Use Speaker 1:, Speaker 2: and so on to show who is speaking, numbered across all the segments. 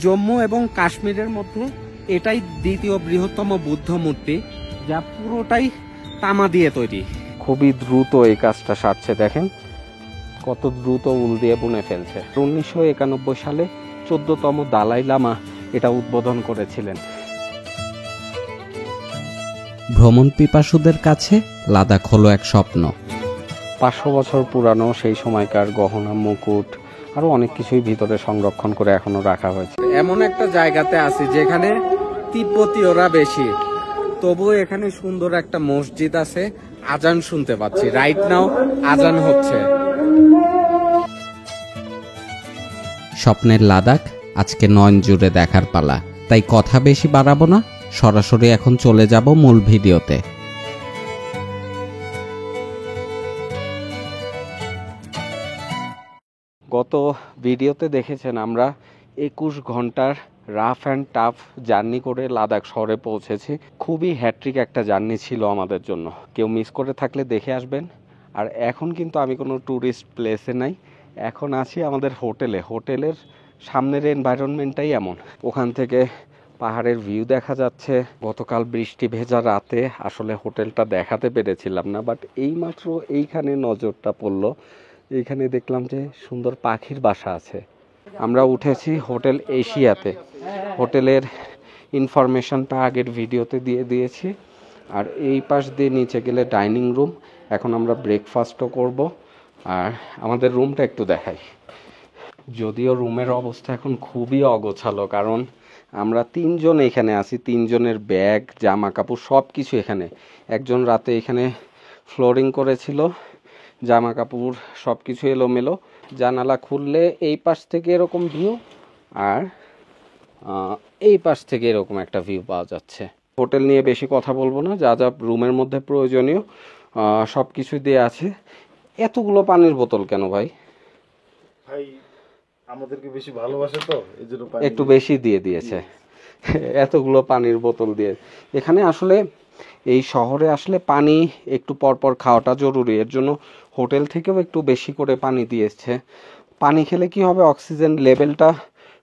Speaker 1: জম্মু এবং কাশ্মীরের মধ্যে এটাই দ্বিতীয় বৃহত্তম বুদ্ধ মূর্তি, যা পুরোটাই তামা দিয়ে তৈরি। খুবই দ্রুত এই কাজটা সারছে, দেখেন কত দ্রুত উল দিয়ে বুনে ফেলছে। 1991 সালে 14তম দালাই লামা এটা উদ্বোধন করেছিলেন।
Speaker 2: ভ্রমণ পিপাসুদের কাছে লাদাখ হলো এক স্বপ্ন।
Speaker 1: 500 বছর পুরানো সেই সময়কার গহনা, মুকুট আরো অনেক কিছুই ভিতরে সংরক্ষণ করে এখনো রাখা হয়েছে। এমন একটা জায়গাতে আছি যেখানে তিব্বতীয়রা বেশি, তবুও এখানে সুন্দর একটা মসজিদ আছে, আজান শুনতে পাচ্ছি। রাইট নাও আজান হচ্ছে।
Speaker 2: স্বপ্নের লাদাখ আজকে নয়ন জুড়ে দেখার পালা, তাই কথা বেশি বাড়াবো না, সরাসরি এখন চলে যাব মূল ভিডিওতে।
Speaker 1: গত ভিডিওতে দেখেছেন আমরা 21 ঘন্টার রাফ অ্যান্ড টাফ জার্নি করে লাদাখ শহরে পৌঁছেছি। খুবই হ্যাট্রিক একটা জার্নি ছিল আমাদের জন্য, কেউ মিস করে থাকলে দেখে আসবেন। আর এখন কিন্তু আমি কোনো ট্যুরিস্ট প্লেসে নাই, এখন আছি আমাদের হোটেলের সামনের এনভায়রনমেন্টটাই এমন। ওখান থেকে পাহাড়ের ভিউ দেখা যাচ্ছে। গতকাল বৃষ্টি ভেজা রাতে আসলে হোটেলটা দেখাতে পেরেছিলাম না, বাট এইমাত্র এইখানে নজরটা পড়লো। এইখানে দেখলাম যে সুন্দর পাখির বাসা আছে। আমরা উঠেছি হোটেল এশিয়াতে। হোটেলের ইনফরমেশনটা আগের ভিডিওতে দিয়ে দিয়েছি। আর এই পাশ দিয়ে নিচে গেলে ডাইনিং রুম। এখন আমরা ব্রেকফাস্টও করব। আর আমাদের রুমটা একটু দেখাই। যদিও রুমের অবস্থা এখন খুবই অগোছালো, কারণ আমরা 3 জন এখানে আছি। 3 জনের ব্যাগ, জামা কাপড় সব কিছু এখানে। একজন রাতে এখানে ফ্লোরিং করেছিল, জামা কাপড় সব কিছু এলোমেলো। জানালা খুললে এই পাশ থেকে এরকম ভিউ, আর এই পাশ থেকে এরকম একটা ভিউ পাওয়া যাচ্ছে। হোটেল নিয়ে বেশি কথা বলবো না, যা যা রুমের মধ্যে প্রয়োজনীয় সব কিছু দিয়ে আছে। এতগুলো পানির বোতল কেন ভাই?
Speaker 3: ভাই আমাদেরকে বেশি ভালোবাসে তো, এজন্য
Speaker 1: একটু বেশি দিয়ে দিয়েছে। এতগুলো পানির বোতল দিয়ে। এখানে আসলে এই শহরে আসলে পানি একটু পরপর খাওয়াটা জরুরি, এর জন্য হোটেল থেকেও একটু বেশি করে পানি দিয়েছে। পানি খেলে কি হবে, অক্সিজেন লেভেলটা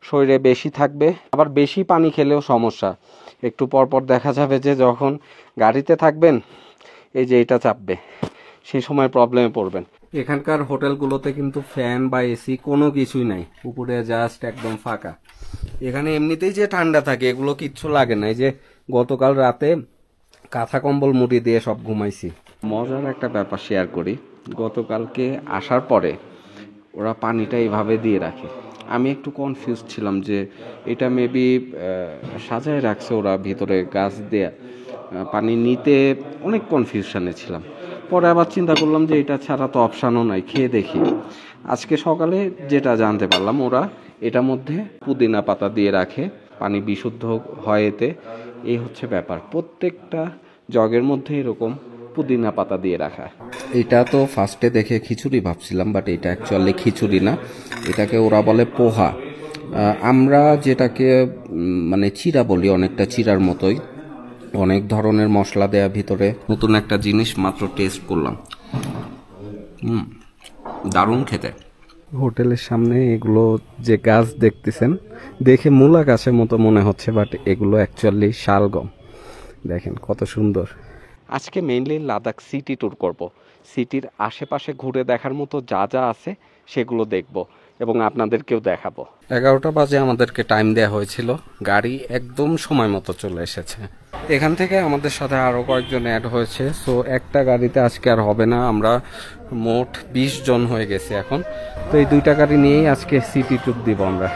Speaker 1: শরীরে বেশি থাকবে। আবার বেশি পানি খেলেও সমস্যা, একটু পরপর দেখা যাবে যে যখন গাড়িতে থাকবেন এই যে এটা চাপবে, সেই সময় প্রবলেমে পড়বেন। এখানকার হোটেলগুলোতে কিন্তু ফ্যান বা এসি কোনো কিছুই নাই, উপরে জাস্ট একদম ফাঁকা। এখানে এমনিতেই যে ঠান্ডা থাকে এগুলো কিচ্ছু লাগে না। এই যে গতকাল রাতে কাঁথা কম্বল মুড়ি দিয়ে সব ঘুমাইছি। মজার একটা ব্যাপার শেয়ার করি, গতকালকে আসার পরে ওরা পানিটা এইভাবে দিয়ে রাখে। আমি একটু কনফিউজ ছিলাম যে এটা মেবি সাজায় রাখছে ওরা ভিতরে গাছ দিয়ে, পানি নিতে অনেক কনফিউশনে ছিলাম। পরে আবার চিন্তা করলাম যে এটা ছাড়া তো অপশানও নাই, খেয়ে দেখি। আজকে সকালে যেটা জানতে পারলাম, ওরা এটার মধ্যে পুদিনা পাতা দিয়ে রাখে, পানি বিশুদ্ধ হয় এতে। এই হচ্ছে ব্যাপার, প্রত্যেকটা জগের মধ্যে এরকম পুদিনা পাতা দিয়ে রাখা। এটা তো ফার্স্টে দেখে খিচুড়ি ভাবছিলাম, বাট এটা অ্যাকচুয়ালি খিচুড়ি না, এটাকে ওরা বলে পোহা। আমরা যেটাকে মানে চিড়া বলি, অনেকটা চিড়ার মতোই, অনেক ধরনের মশলা দেয়া ভিতরে। নতুন একটা জিনিস মাত্র টেস্ট করলাম, দারুণ খেতে। হোটেলের সামনে এগুলো যে গাছ দেখতেছেন, দেখে মূলা গাছের মতো মনে হচ্ছে, বাট এগুলো অ্যাকচুয়ালি শালগম। দেখেন কত সুন্দর। আজকে মেইনলি লাদাখ সিটি ট্যুর করব। সিটির আশেপাশে ঘুরে দেখার মতো যা যা আছে সেগুলো দেখব এবং আপনাদেরকেও দেখাবো। 11টা বাজে আমাদেরকে টাইম দেওয়া হয়েছিল, গাড়ি একদম সময় মতো চলে এসেছে। এখান থেকে আমাদের সাথে আরও কয়েকজন অ্যাড হয়েছে, সো একটা গাড়িতে আজকে আর হবে না, আমরা মোট 20 জন হয়ে গেছি এখন। তো এই 2টা গাড়ি নিয়েই আজকে সিটি ট্যুর দিব আমরা।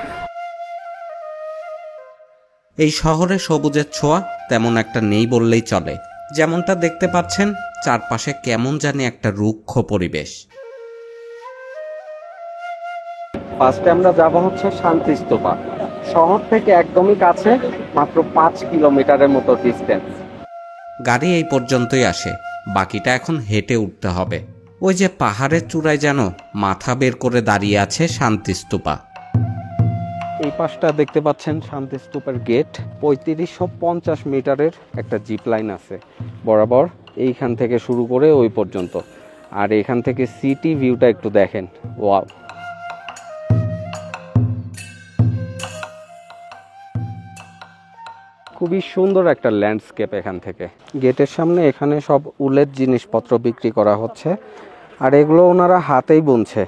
Speaker 2: এই শহরে সবুজের ছোঁয়া তেমন একটা নেই বললেই চলে। যেমনটা দেখতে পাচ্ছেন, চারপাশে কেমন জানি একটা রুক্ষ পরিবেশ।
Speaker 1: ফার্স্টে আমরা যাব হচ্ছে শান্তিস্তূপা, শহর থেকে একদমই কাছে, মাত্র 5 কিলোমিটারের মতো ডিস্টেন্স।
Speaker 2: গাড়ি এই পর্যন্তই আসে, বাকিটা এখন হেঁটে উঠতে হবে। ওই যে পাহাড়ের চূড়ায় যেন মাথা বের করে দাঁড়িয়ে আছে শান্তিস্তূপা।
Speaker 1: এই পাশটা দেখতে পাচ্ছেন শান্তিস্তূপের গেট। 3550 মিটারের একটা জিপ লাইন আছে বরাবর, এইখান থেকে শুরু করে ওই পর্যন্ত। আর এখান থেকে সিটি ভিউটা একটু দেখেন, ওয়াও। খুবই সুন্দর একটা ল্যান্ডস্কেপ এখান থেকে। গেটের সামনে এখানে সব উলের জিনিসপত্র বিক্রি করা হচ্ছে, আর এগুলো ওনারা হাতেই বুনছে,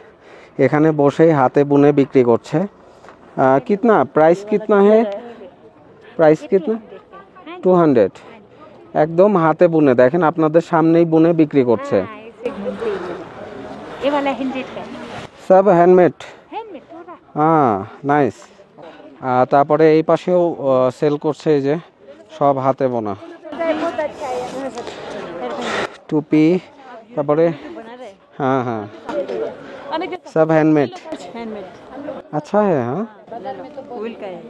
Speaker 1: এখানে বসেই হাতে বুনে বিক্রি করছে। কিতনা প্রাইস কিতনা হে, প্রাইস কিতনা? 200। একদম হাতে বুনে, দেখেন আপনাদের সামনেই বুনে বিক্রি করছে।
Speaker 4: ये वाला हैंडमेड है।
Speaker 1: সব হ্যান্ডমেড।
Speaker 4: हैंडमेड पूरा।
Speaker 1: হ্যাঁ, নাইস। তারপরে এই পাশেও সেল করছে, এই যে সব হাতে বোনা
Speaker 4: बहुत अच्छा है।
Speaker 1: টুপি, তারপরে
Speaker 4: बना रहे।
Speaker 1: হ্যাঁ হ্যাঁ
Speaker 4: अनेक
Speaker 1: সব হ্যান্ডমেড।
Speaker 4: हैंडमेड।
Speaker 1: আচ্ছা হ্যাঁ হ্যাঁ,
Speaker 4: वुल का है।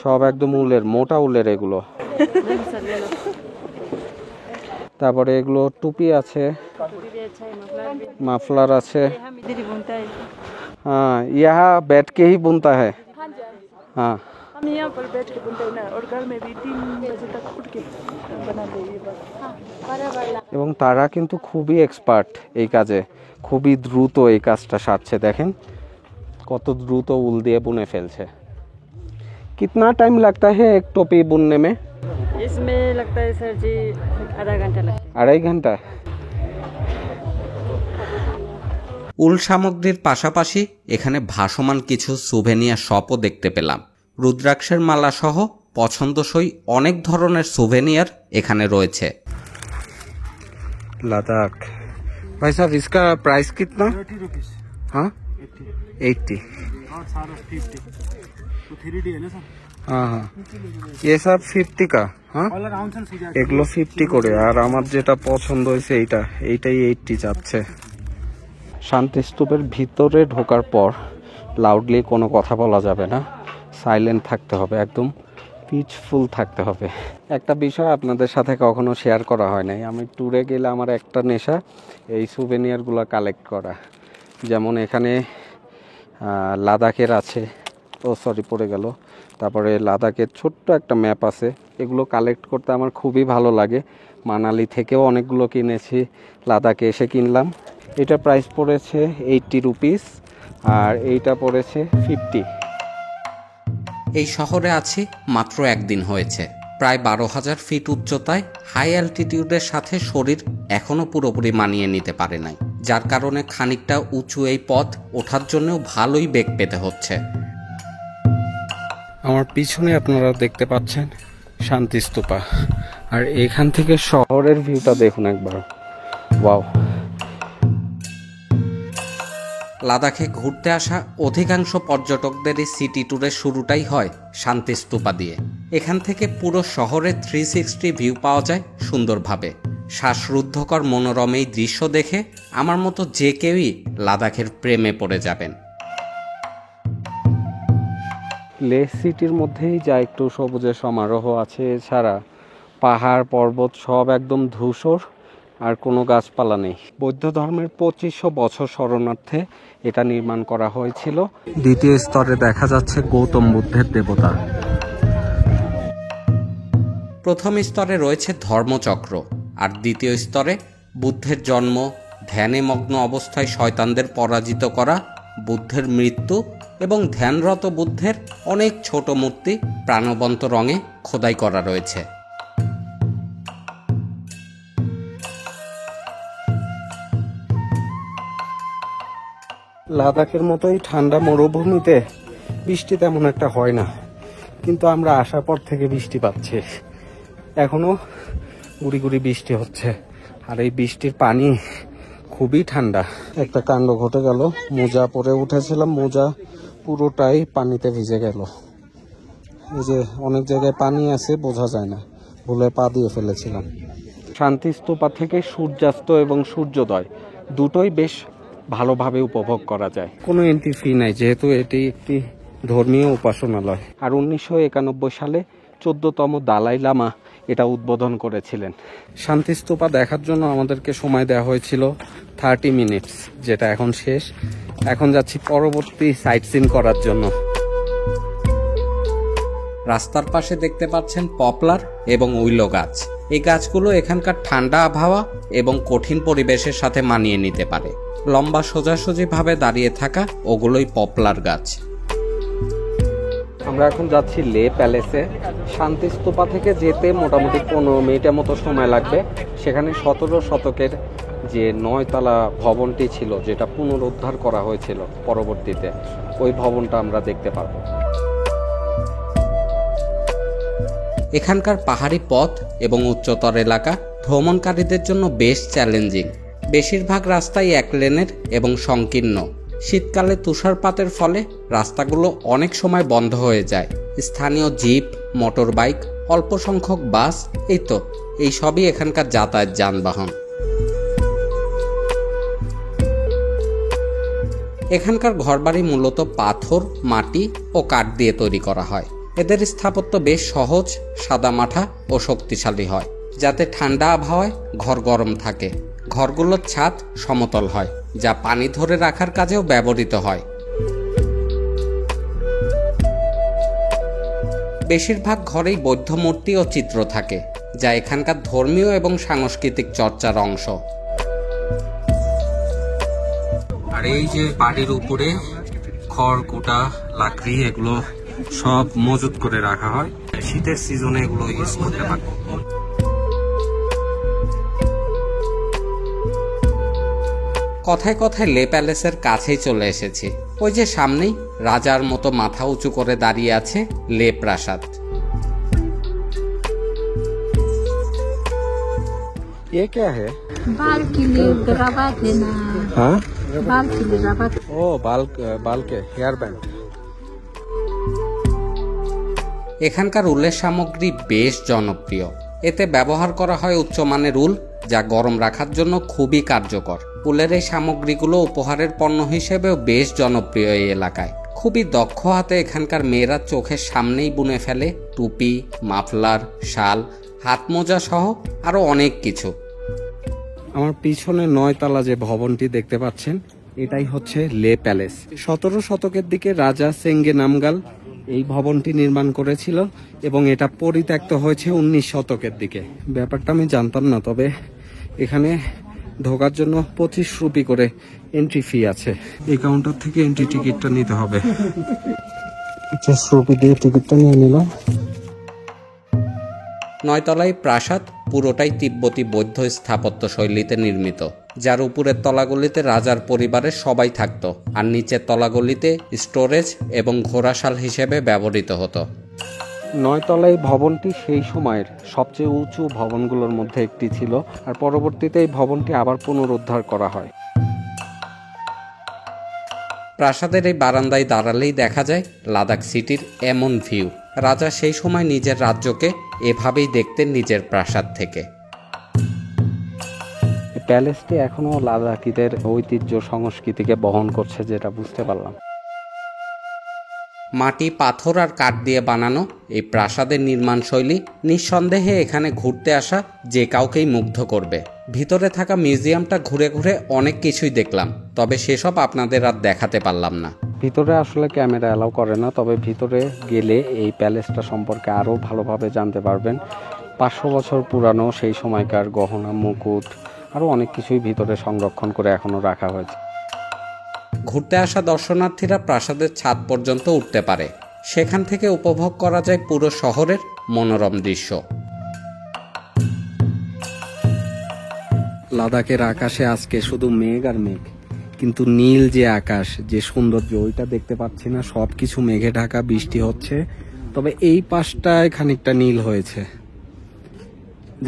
Speaker 1: সব একদম উলের, মোটা উলের এগুলো। তারপরে এগুলো টুপি আছে,
Speaker 4: भी अच्छा है मफलर भी।
Speaker 1: মাফলার আছে।
Speaker 4: हम इधर ही बुनता है।
Speaker 1: हाँ, यहाँ बैठ के ही बुनता है। हाँ,
Speaker 4: हम यहाँ पर बैठ के बुनते हैं ना, और घर में भी 3 बजे तक उठ के बनाते हैं ये बस। बराबर।
Speaker 1: এবং তারা কিন্তু খুবই এক্সপার্ট এই কাজে, খুবই দ্রুত এই কাজটা সারছে। দেখেন কত দ্রুত উল দিয়ে বুনে ফেলছে। कितना टाइम लगता है एक टोपी बुनने में?
Speaker 4: इसमें लगता है सर जी आधा घंटा लगता है।
Speaker 1: 2.5 घंटा।
Speaker 2: উল সামগ্রীর পাশাপাশি এখানে ভাসমান কিছু সুভেনিয়ার শপও দেখতে পেলাম। রুদ্রাক্ষের মালা সহ পছন্দসই অনেক ধরনের সুভেনিয়ার এখানে রয়েছে।
Speaker 1: लद्दाख। भाई साहब इसका प्राइस कितना?
Speaker 3: 30 रुपीस।
Speaker 1: हाँ 80।
Speaker 3: और सारा 50 तो 3D है ना सर।
Speaker 1: हाँ हाँ, ये सब 50 का। हाँ,
Speaker 3: कलर आउंसन सीधा
Speaker 1: এগুলো 50 করে, আর আমার যেটা পছন্দ হয়েছে এইটাই 80 যাচ্ছে। শান্তিস্তূপের ভিতরে ঢোকার পর লাউডলি কোনো কথা বলা যাবে না, সাইলেন্ট থাকতে হবে, একদম পিসফুল থাকতে হবে। একটা বিষয় আপনাদের সাথে কখনো শেয়ার করা হয় নাই, আমি ট্যুরে গেলে আমার একটা নেশা এই সুভেনিয়ারগুলো কালেক্ট করা। যেমন এখানে লাদাখের আছে, সরি পড়ে গেল। তারপরে লাদাখের ছোট্ট একটা ম্যাপ আছে, এগুলো কালেক্ট করতে আমার খুবই ভালো লাগে। মানালি থেকেও অনেকগুলো কিনেছি, লাদাখে এসে কিনলাম। এটা প্রাইস পড়েছে 80 রুপিস, আর এইটা পড়েছে 50।
Speaker 2: এই শহরে আছি মাত্র একদিন হয়েছে। প্রায় 12,000 ফিট উচ্চতায় হাই অ্যালটিটিউডের সাথে শরীর এখনও পুরোপুরি মানিয়ে নিতে পারে নাই, যার কারণে খানিকটা উঁচু এই পথ ওঠার জন্যও ভালোই বেগ পেতে হচ্ছে।
Speaker 1: আমার পিছনে আপনারা দেখতে পাচ্ছেন শান্তিস্তূপা, আর এখান থেকে শহরের ভিউটা দেখুন একবার, ওয়াও।
Speaker 2: লাদাখে ঘুরতে আসা অধিকাংশ পর্যটকদেরই সিটি ট্যুরের শুরুটাই হয় শান্তিস্তূপা দিয়ে। এখান থেকে পুরো শহরের 360 ভিউ পাওয়া যায় সুন্দরভাবে। শ্বাসরুদ্ধকর মনোরম এই দৃশ্য দেখে আমার মতো যে কেউই লাদাখের প্রেমে পড়ে যাবেন।
Speaker 1: লেহ সিটির মধ্যেই যা একটু সবুজের সমারোহ আছে, এছাড়া পাহাড় পর্বত সব একদম ধূসর, আর কোনো গাছপালা নেই। বৌদ্ধ ধর্মের 2500 বছর শরণার্থে এটা নির্মাণ করা হয়েছিল। দ্বিতীয় স্তরে দেখা যাচ্ছে গৌতম বুদ্ধের দেবতা।
Speaker 2: প্রথম স্তরে রয়েছে ধর্মচক্র, আর দ্বিতীয় স্তরে বুদ্ধের জন্ম, ধ্যানে মগ্ন অবস্থায় শয়তানদের পরাজিত করা, বুদ্ধের মৃত্যু এবং ধ্যানরত বুদ্ধের অনেক ছোট মূর্তি প্রাণবন্ত রঙে খোদাই করা রয়েছে।
Speaker 1: লাদাখের মতোই ঠান্ডা মরুভূমিতে বৃষ্টি তেমন একটা হয় না, কিন্তু আমরা আসার পর থেকে বৃষ্টি পাচ্ছি। এখনো গুড়ি গুড়ি বৃষ্টি হচ্ছে, আর এই বৃষ্টির পানি খুবই ঠান্ডা। একটা কাণ্ড ঘটে গেল, মোজা পরে উঠেছিলাম, মোজা পুরোটাই পানিতে ভিজে গেল। এই যে অনেক জায়গায় পানি আছে, বোঝা যায় না, ভুলে পা দিয়ে ফেলেছিলাম। শান্তিস্তূপা থেকে সূর্যাস্ত এবং সূর্যোদয় দুটোই বেশ ভালোভাবে উপভোগ করা যায়। কোনো এন্ট্রি ফি নাই, যেহেতু এটি একটি ধর্মীয় উপাসনালয়। আর 1991 সালে 14তম দালাই লামা এটা উদ্বোধন করেছিলেন। শান্তিস্তূপা দেখার জন্য আমাদেরকে সময় দেওয়া হয়েছিল 30 মিনিটস, যেটা এখন শেষ। এখন যাচ্ছি পরবর্তী সাইট সিন করার জন্য।
Speaker 2: রাস্তার পাশে দেখতে পাচ্ছেন পপলার এবং উইলো গাছ। এই গাছগুলো এখানকার ঠান্ডা আবহাওয়া এবং কঠিন পরিবেশের সাথে মানিয়ে নিতে পারে। লম্বা সোজাসুজি ভাবে দাঁড়িয়ে থাকা ওগুলোই পপলার গাছ।
Speaker 1: আমরা এখন যাচ্ছি লে প্যালেসে। শান্তি স্তূপা থেকে যেতে মোটামুটি 15 মিনিটের মতো সময় লাগবে। সেখানে 17 শতকের যে 9তলা ভবনটি ছিল, যেটা পুনরুদ্ধার করা হয়েছিল পরবর্তীতে, ওই ভবনটা আমরা দেখতে পারবো।
Speaker 2: এখানকার পাহাড়ি পথ এবং উচ্চতর এলাকা ভ্রমণকারীদের জন্য বেশ চ্যালেঞ্জিং। বেশিরভাগ রাস্তাই 1 লেনের এবং সংকীর্ণ। শীতকালে তুষারপাতের ফলে রাস্তাগুলো অনেক সময় বন্ধ হয়ে যায়। স্থানীয় জিপ, মোটর বাইক, অল্প সংখ্যক বাস, এই সবই এখানকার যাতায়াত যানবাহন। এখানকার ঘরবাড়ি মূলত পাথর, মাটি ও কাঠ দিয়ে তৈরি করা হয়। এদের স্থাপত্য বেশ সহজ, সাদামাঠা ও শক্তিশালী হয়, যাতে ঠান্ডা আবহাওয়ায় ঘর গরম থাকে। ঘরগুলোর ছাদ সমতল হয়, যা পানি ধরে রাখার কাজেও ব্যবহৃত হয়। বেশিরভাগ ঘরেই বৌদ্ধ মূর্তি ও চিত্র থাকে, যা এখানকার ধর্মীয় এবং সাংস্কৃতিক চর্চার অংশ। আর এই যে বাড়ির উপরে খড়, কুটা, লাকড়ি, এগুলো সব মজুত করে রাখা হয়। শীতের সিজনে এগুলো ইউজ করতে পারে। কথায় কথায় লে প্যালেসের কাছেই চলে এসেছি। ওই যে সামনেই রাজার মতো মাথা উঁচু করে দাঁড়িয়ে আছে লে প্রাসাদ।
Speaker 1: ये क्या है?
Speaker 5: बाल के लिए रवा देना।
Speaker 1: हाँ,
Speaker 5: बाल के लिए रवा।
Speaker 1: ओ बाल के हेयर बैंड।
Speaker 2: এখানকার উলের সামগ্রী বেশ জনপ্রিয়। এতে ব্যবহার করা হয় উচ্চমানের উল, যা গরম রাখার জন্য খুবই কার্যকর। উলের এই সামগ্রীগুলো উপহারের পণ্য হিসেবেও বেশ জনপ্রিয় এই এলাকায়। খুবই দক্ষ হাতে এখানকার মেয়েরা চোখের সামনেই বুনে ফেলে টুপি, মাফলার, শাল, হাত মোজা সহ আরো অনেক কিছু।
Speaker 1: আমার পিছনে 9তলা যে ভবনটি দেখতে পাচ্ছেন, এটাই হচ্ছে লে প্যালেস। 17 শতকের দিকে রাজা সেঙ্গে নামগাল এই ভবনটি নির্মাণ করেছিল এবং এটা পরিত্যক্ত হয়েছে 19 শতকের দিকে। ব্যাপারটা আমি জানতাম না, তবে এখানে ঢোকার জন্য 25 রুপি করে এন্ট্রি ফি আছে। এই কাউন্টার থেকে এন্ট্রি টিকিটটা নিতে হবে। 50 রুপি দিয়ে টিকিটটা নিয়ে নিলাম।
Speaker 2: 9তলাই প্রাসাদ পুরোটাই তিব্বতী বৌদ্ধ স্থাপত্য শৈলীতে নির্মিত, যার উপরের তলাগুলিতে রাজার পরিবারের সবাই থাকত, আর নিচের তলাগুলিতে স্টোরেজ এবং ঘোড়াশাল হিসেবে ব্যবহৃত হতো।
Speaker 1: 9তলাই ভবনটি সেই সময়ের সবচেয়ে উঁচু ভবনগুলোর মধ্যে একটি ছিল, আর পরবর্তীতে এই ভবনটি আবার পুনরুদ্ধার করা হয়।
Speaker 2: প্রাসাদের এই বারান্দায় দাঁড়ালেই দেখা যায় লাদাখ সিটির এমন ভিউ। রাজা সেই সময় নিজের রাজ্যকে এভাবেই দেখতেন নিজের প্রাসাদ থেকে।
Speaker 1: প্যালেসটি এখনো লাদাখিদের ঐতিহ্য সংস্কৃতিকে বহন করছে, যেটা বুঝতে পারলাম।
Speaker 2: মাটি, পাথর আর কাঠ দিয়ে বানানো এই প্রাসাদের নির্মাণ শৈলী নিঃসন্দেহে এখানে ঘুরতে আসা যে কাউকেই মুগ্ধ করবে। ভিতরে থাকা মিউজিয়ামটা ঘুরে ঘুরে অনেক কিছুই দেখলাম, তবে সেসব আপনাদের আর দেখাতে পারলাম না।
Speaker 1: ভিতরে আসলে ক্যামেরা অ্যালাউ করে না, তবে ভিতরে গেলে এই প্যালেসটা সম্পর্কে আরও ভালোভাবে জানতে পারবেন। 500 বছর পুরানো সেই সময়কার গহনা, মুকুট, আরও অনেক কিছুই ভিতরে সংরক্ষণ করে এখনো রাখা হয়েছে।
Speaker 2: ঘুরতে আসা দর্শনার্থীরা প্রাসাদের ছাদ পর্যন্ত উঠতে পারে। সেখান থেকে উপভোগ করা যায় পুরো শহরের মনোরম দৃশ্য।
Speaker 1: লাদাখের আকাশে আজকে শুধু মেঘ আর মেঘ, কিন্তু নীল যে আকাশ, যে সৌন্দর্য, ওইটা দেখতে পাচ্ছি না। সবকিছু মেঘে ঢাকা, বৃষ্টি হচ্ছে, তবে এই পাশটায় খানিকটা নীল হয়েছে।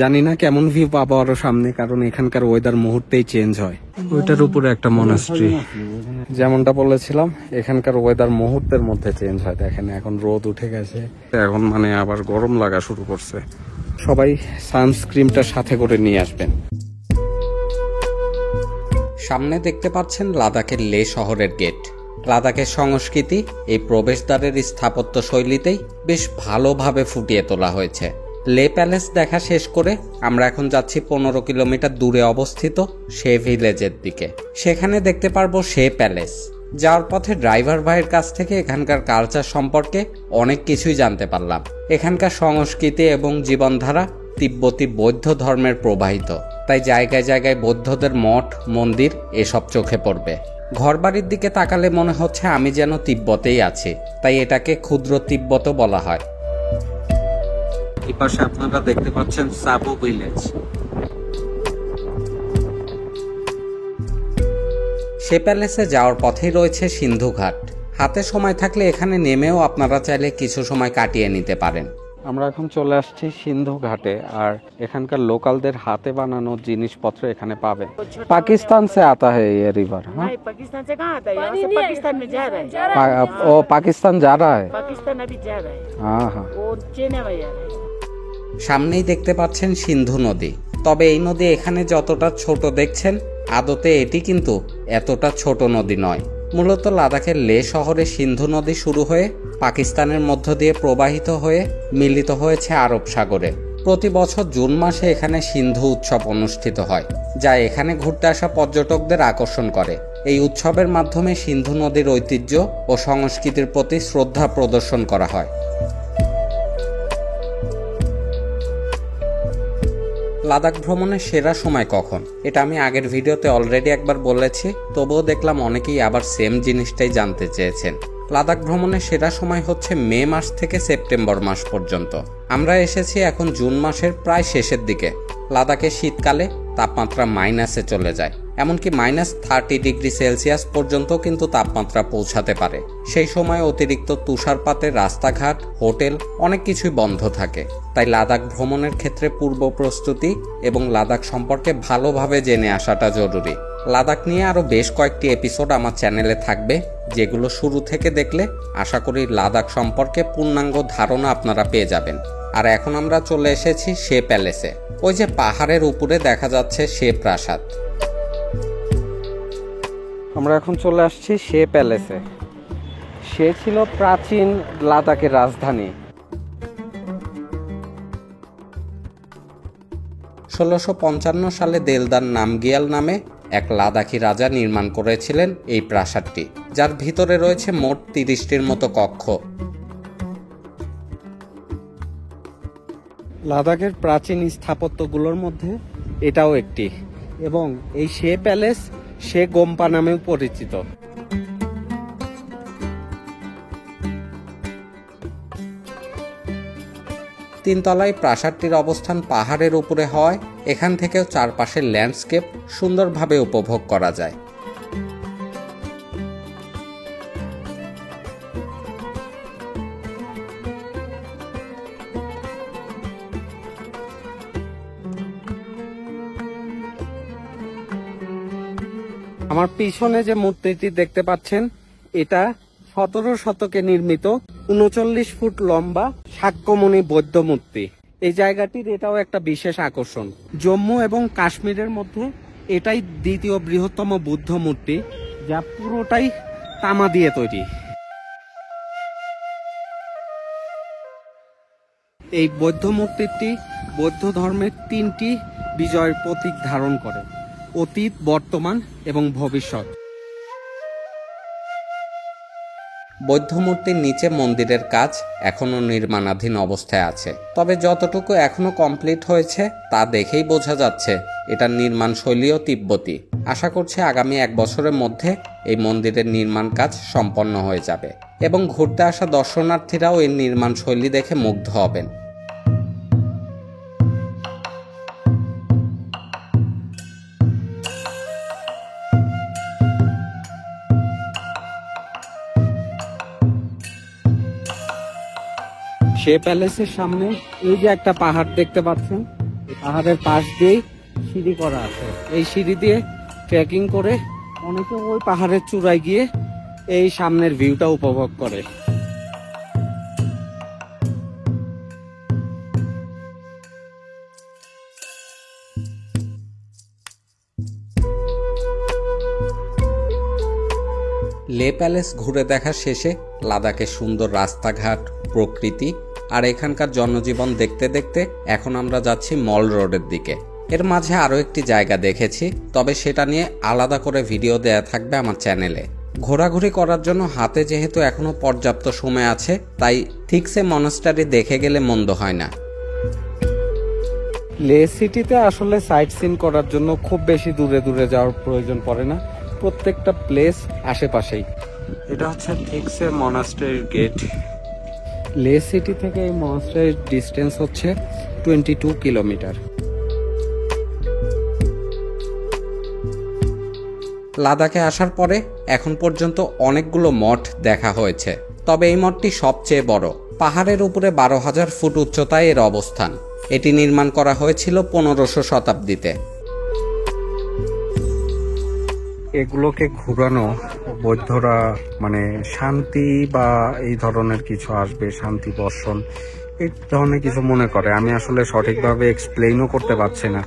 Speaker 1: জানি না কেমন ভিউ পাবো আরো সামনে, কারণ এখানকার ওয়েদার মুহূর্তেই চেঞ্জ হয়। ওইটার উপরে একটা মনাস্ট্রি, যেমনটা বলেছিলাম, এখানকার ওয়েদার মুহূর্তের মধ্যে চেঞ্জ হয়। দেখেন এখন রোদ উঠে গেছে, এখন মানে আবার গরম লাগা শুরু করছে। সবাই সানস্ক্রিনটা সাথে করে নিয়ে আসবেন।
Speaker 2: সামনে দেখতে পাচ্ছেন লাদাখের লে শহরের গেট। লাদাখের সংস্কৃতি এই প্রবেশদ্বারের স্থাপত্য শৈলীতেই বেশ ভালোভাবে ফুটিয়ে তোলা হয়েছে। লে প্যালেস দেখা শেষ করে আমরা এখন যাচ্ছি 15 কিলোমিটার দূরে অবস্থিত শে ভিলেজের দিকে। সেখানে দেখতে পারবো শে প্যালেস। যাওয়ার পথে ড্রাইভার ভাইয়ের কাছ থেকে এখানকার কালচার সম্পর্কে অনেক কিছুই জানতে পারলাম। এখানকার সংস্কৃতি এবং জীবনধারা তিব্বতী বৌদ্ধ ধর্মের প্রবাহিত, তাই জায়গায় জায়গায় বৌদ্ধদের মঠ, মন্দির এসব চোখে পড়বে। ঘরবাড়ির দিকে তাকালে মনে হচ্ছে আমি যেন তিব্বতেই আছি, তাই এটাকে ক্ষুদ্র তিব্বতও বলা হয়। এই পাশে আপনারা দেখতে পাচ্ছেন সাবু ভিলেজ। সে প্যালেসে যাওয়ার পথেই রয়েছে সিন্ধু ঘাট। হাতে সময় থাকলে এখানে নেমেও আপনারা চাইলে কিছু সময় কাটিয়ে নিতে পারেন।
Speaker 1: আমরা এখন চলে আসছি সিন্ধু ঘাটে, আর এখানকার লোকালদের হাতে বানানো জিনিসপত্র এখানে পাবেন। পাকিস্তান से आता है ये रिवर?
Speaker 4: नहीं, पाकिस्तान से कहाँ आता है? यहाँ से पाकिस्तान में जा रहा है।
Speaker 1: ओ पाकिस्तान जा रहा है?
Speaker 4: पाकिस्तान अभी जा रहा है,
Speaker 1: हाँ हाँ।
Speaker 4: वो चेन्नई में जा रहा है।
Speaker 2: সামনেই দেখতে পাচ্ছেন সিন্ধু নদী। তবে এই নদী এখানে যতটা ছোট দেখছেন, আদতে এটি কিন্তু এতটা ছোট নদী নয়। মূলত লাদাখের লে শহরে সিন্ধু নদী শুরু হয়ে পাকিস্তানের মধ্য দিয়ে প্রবাহিত হয়ে মিলিত হয়েছে আরব সাগরে। প্রতি বছর জুন মাসে এখানে সিন্ধু উৎসব অনুষ্ঠিত হয়, যা এখানে ঘুরতে আসা পর্যটকদের আকর্ষণ করে। এই উৎসবের মাধ্যমে সিন্ধু নদীর ঐতিহ্য ও সংস্কৃতির প্রতি শ্রদ্ধা প্রদর্শন করা হয়। লাদাখ ভ্রমণের সেরা সময় কখন, এটা আমি আগের ভিডিওতে অলরেডি একবার বলেছি, তবুও দেখলাম অনেকেই আবার সেম জিনিসটাই জানতে চেয়েছেন। লাদাখ ভ্রমণের সেরা সময় হচ্ছে মে মাস থেকে সেপ্টেম্বর মাস পর্যন্ত। আমরা এসেছি এখন জুন মাসের প্রায় শেষের দিকে। লাদাখে শীতকালে তাপমাত্রা মাইনাসে চলে যায়, এমনকি -30°C পর্যন্ত কিন্তু তাপমাত্রা পৌঁছাতে পারে। সেই সময় অতিরিক্ত তুষারপাতে রাস্তাঘাট, হোটেল অনেক কিছুই বন্ধ থাকে। তাই লাদাখ ভ্রমণের ক্ষেত্রে পূর্ব প্রস্তুতি এবং লাদাখ সম্পর্কে ভালোভাবে জেনে আসাটা জরুরি। লাদাখ নিয়ে আরও বেশ কয়েকটি এপিসোড আমার চ্যানেলে থাকবে, যেগুলো শুরু থেকে দেখলে আশা করি লাদাখ সম্পর্কে পূর্ণাঙ্গ ধারণা আপনারা পেয়ে যাবেন। আর এখন আমরা চলে এসেছি সে প্যালেসে। ওই যে পাহাড়ের উপরে দেখা যাচ্ছে সে প্রাসাদ।
Speaker 1: আমরা এখন চলে আসছি সে প্যালেসে। সে ছিল প্রাচীন লাদাখের রাজধানী।
Speaker 2: 1655 সালে দেলদার নামগিয়াল নামে এক লাদাখি রাজা নির্মাণ করেছিলেন এই প্রাসাদটি, যার ভিতরে রয়েছে মোট 30টির মতো কক্ষ।
Speaker 1: লাদাখের প্রাচীন স্থাপত্যগুলোর মধ্যে এটাও একটি, এবং এই সে প্যালেস সে গোম্পা নামেও পরিচিত।
Speaker 2: তিনতলায় প্রাসাদটির অবস্থান পাহাড়ের উপরে হওয়ায় এখান থেকেও চারপাশের ল্যান্ডস্কেপ সুন্দরভাবে উপভোগ করা যায়।
Speaker 1: আমার পিছনে যে মূর্তিটি দেখতে পাচ্ছেন, এটা 17 শতকে নির্মিত 39 ফুট লম্বা শাক্যমণি বৌদ্ধ মূর্তি। এই জায়গাটির এটাও একটা বিশেষ আকর্ষণ। জম্মু এবং কাশ্মীরের মধ্যে এটাই দ্বিতীয় বৃহত্তম বুদ্ধ মূর্তি, যা পুরোটাই তামা দিয়ে তৈরি। এই বৌদ্ধ মূর্তিটি বৌদ্ধ ধর্মের 3টি বিজয়ের প্রতীক ধারণ করে: অতীত, বর্তমান এবং ভবিষ্যৎ।
Speaker 2: বৌদ্ধ মূর্তির নিচে মন্দিরের কাজ এখনো নির্মাণাধীন অবস্থায় আছে, তবে যতটুকু এখনো কমপ্লিট হয়েছে তা দেখেই বোঝা যাচ্ছে এটার নির্মাণ শৈলীও তিব্বতী। আশা করছি আগামী 1 বছরের মধ্যে এই মন্দিরের নির্মাণ কাজ সম্পন্ন হয়ে যাবে এবং ঘুরতে আসা দর্শনার্থীরাও এর নির্মাণ শৈলী দেখে মুগ্ধ হবেন।
Speaker 1: সে প্যালেসের সামনে এই যে একটা পাহাড় দেখতে পাচ্ছেন, পাহাড়ের পাশ দিয়েই সিঁড়ি করা আছে। এই সিঁড়ি দিয়ে ট্রেকিং করে অনেকে ওই পাহাড়ের চূড়ায় গিয়ে এই সামনের ভিউটা উপভোগ করে।
Speaker 2: লে প্যালেস ঘুরে দেখা শেষে লাদাখের সুন্দর রাস্তাঘাট, প্রকৃতি আর এখানকার জনজীবন দেখতে দেখতে এখন আমরা যাচ্ছি মল রোডের দিকে। এর মাঝে আরও একটি জায়গা দেখেছি, তবে সেটা নিয়ে আলাদা করে ভিডিও দেয়া থাকবে আমার চ্যানেলে। ঘোরাঘুরি করার জন্য হাতে যেহেতু এখনো পর্যাপ্ত সময় আছে, তাই থিকসে মনাস্টারি দেখে গেলে মন্দ হয় না।
Speaker 1: লে সিটিতে আসলে সাইট সিন করার জন্য খুব বেশি দূরে দূরে যাওয়ার প্রয়োজন পড়ে না। প্রত্যেকটা প্লেস আশেপাশেই। এটা হচ্ছে থিক্সে মনাস্ট্রির গেট। লে সিটি থেকে এই মনাস্ট্রির ডিস্টেন্স হচ্ছে 22 কিলোমিটার।
Speaker 2: লাদাখে আসার পরে এখন পর্যন্ত অনেকগুলো মঠ দেখা হয়েছে, তবে এই মঠটি সবচেয়ে বড়। পাহাড়ের উপরে 12,000 ফুট উচ্চতায় এর অবস্থান। এটি নির্মাণ করা হয়েছিল 1500 শতাব্দীতে।
Speaker 1: এগুলোকে ঘুরানো বৌদ্ধরা মানে শান্তি বা এই ধরনের কিছু আসবে, শান্তি বর্ষণ এই ধরনের কিছু মনে করে। আমি আসলে সঠিকভাবে এক্সপ্লেইনও করতে পারছি না,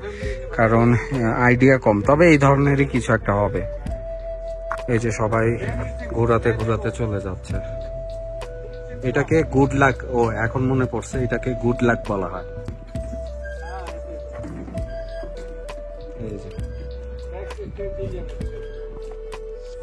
Speaker 1: কারণ আইডিয়া কম, তবে এই ধরনেরই কিছু একটা হবে। এই যে সবাই ঘোরাতে ঘোরাতে চলে যাচ্ছে। এটাকে গুড লাক, ও এখন মনে পড়ছে, এটাকে গুড লাক বলা হয়। এই যে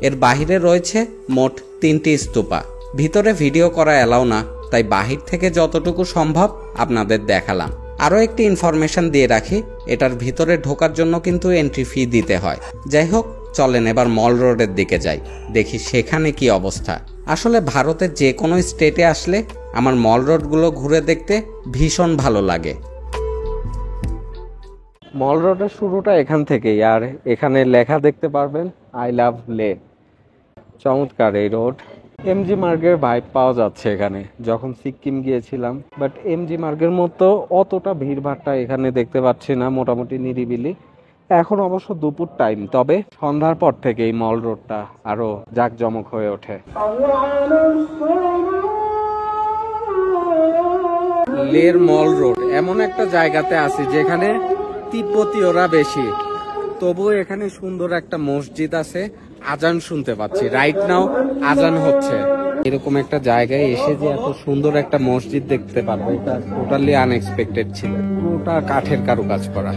Speaker 2: এর বাহিরে রয়েছে মোট 3টি স্তূপা। ভিতরে ভিডিও করা এলাও না, তাই বাহির থেকে যতটুকু সম্ভব আপনাদের দেখালাম। আরও একটি ইনফরমেশন দিয়ে রাখি, এটার ভিতরে ঢোকার জন্য কিন্তু এন্ট্রি ফি দিতে হয়। যাই হোক, চলেন এবার মল রোডের দিকে যাই, দেখি সেখানে কি অবস্থা। আসলে ভারতের যে কোনো স্টেটে আসলে আমার মল রোডগুলো ঘুরে দেখতে ভীষণ ভালো লাগে।
Speaker 1: মল রোডের শুরুটা এখান থেকেই, আর এখানে লেখা দেখতে পারবেন আই লাভ লে। চমৎকার এই রোড। এমজি মার্গের ভাইব পাওয়া যাচ্ছে এখানে, যখন সিকিম গিয়েছিলাম। বাট এমজি মার্গের মতো অতটা ভিড়ভাড়টা এখানে দেখতে পাচ্ছি না, মোটামুটি নিরিবিলি। এখন অবশ্য দুপুর টাইম, তবে সন্ধ্যার পর থেকে এই মল রোডটা আরো জাঁকজমক হয়ে ওঠে। লের মল রোড এমন একটা জায়গাতে আছে যেখানে তিব্বতীয়রা বেশি, তবুও এখানে সুন্দর একটা মসজিদ আছে, আজান শুনতে পাচ্ছি। রাইট নাও আজান হচ্ছে। এরকম একটা জায়গায় এসে যে এত সুন্দর একটা মসজিদ দেখতে পারবো, এটা টোটালি আনএক্সপেক্টেড ছিল। পুরোটা কাঠের কারুকাজ করা।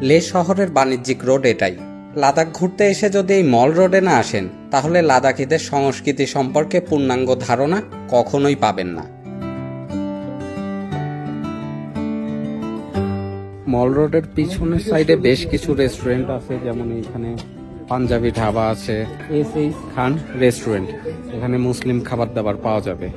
Speaker 2: লে শহরের বাণিজ্যিক রোড এটাই। লাদাখ ঘুরতে এসে যদি এই মল রোডে না আসেন, তাহলে লাদাখিদের সংস্কৃতি সম্পর্কে পূর্ণাঙ্গ ধারণা কখনোই পাবেন না।
Speaker 1: মল রোডের পিছনের সাইডে বেশ কিছু রেস্টুরেন্ট আছে, যেমন এখানে পাঞ্জাবি ধাবা আছে, এস.এইচ. খান রেস্টুরেন্ট। এখানে মুসলিম খাবার দাবার পাওয়া যাবে।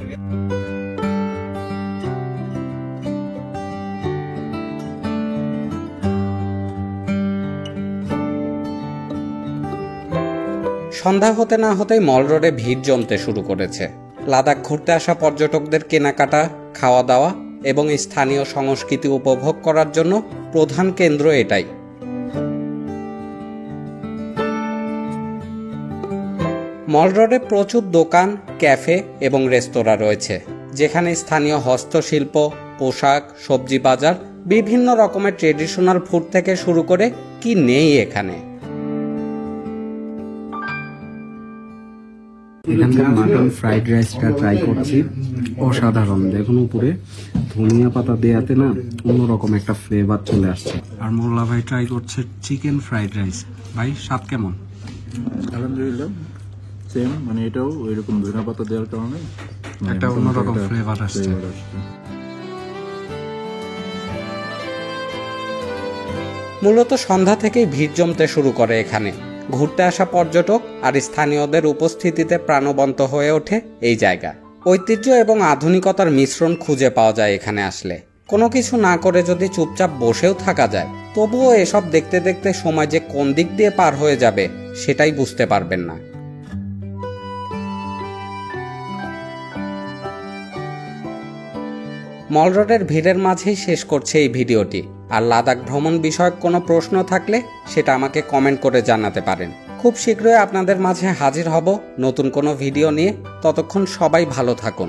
Speaker 2: সন্ধ্যা হতে না হতেই মল রোডে ভিড় জমতে শুরু করেছে। লাদাখ ঘুরতে আসা পর্যটকদের কেনাকাটা, খাওয়া দাওয়া এবং স্থানীয় সংস্কৃতি উপভোগ করার জন্য প্রধান কেন্দ্র এটাই। মল রোডে প্রচুর দোকান, ক্যাফে এবং রেস্তোরাঁ রয়েছে, যেখানে স্থানীয় হস্তশিল্প, পোশাক, সবজি বাজার, বিভিন্ন রকমের ট্রেডিশনাল ফুড থেকে শুরু করে কি নেই এখানে।
Speaker 1: এখানকার মাটন ফ্রাইড রাইসটা ট্রাই করছি, অসাধারণ। দেখুন উপরে ধনিয়া পাতা দেয়াতে না অন্যরকম একটা ফ্লেভার চলে আসছে। আর মোল্লা ভাই ট্রাই করছে চিকেন ফ্রাইড রাইস। ভাই স্বাদ কেমন?
Speaker 3: আলহামদুলিল্লাহ সেম, মানে এটাও ওইরকম ধনিয়া পাতা দেওয়ার কারণে
Speaker 1: একটা অন্যরকম ফ্লেভার আসছে।
Speaker 2: মূলত সন্ধ্যা থেকেই ভিড় জমতে শুরু করে এখানে। ঘুরতে আসা পর্যটক আর স্থানীয়দের উপস্থিতিতে প্রাণবন্ত হয়ে ওঠে এই জায়গা। ঐতিহ্য এবং আধুনিকতার মিশ্রণ খুঁজে পাওয়া যায় এখানে আসলে। কোনো কিছু না করে যদি চুপচাপ বসেও থাকা যায়, তবুও এসব দেখতে দেখতে সময় যে কোন দিক দিয়ে পার হয়ে যাবে সেটাই বুঝতে পারবেন না। মল রোডের ভিড়ের মাঝেই শেষ করছে এই ভিডিওটি। আর লাদাখ ভ্রমণ বিষয়ক কোনো প্রশ্ন থাকলে সেটা আমাকে কমেন্ট করে জানাতে পারেন। খুব শীঘ্রই আপনাদের মাঝে হাজির হব নতুন কোনো ভিডিও নিয়ে। ততক্ষণ সবাই ভালো থাকুন।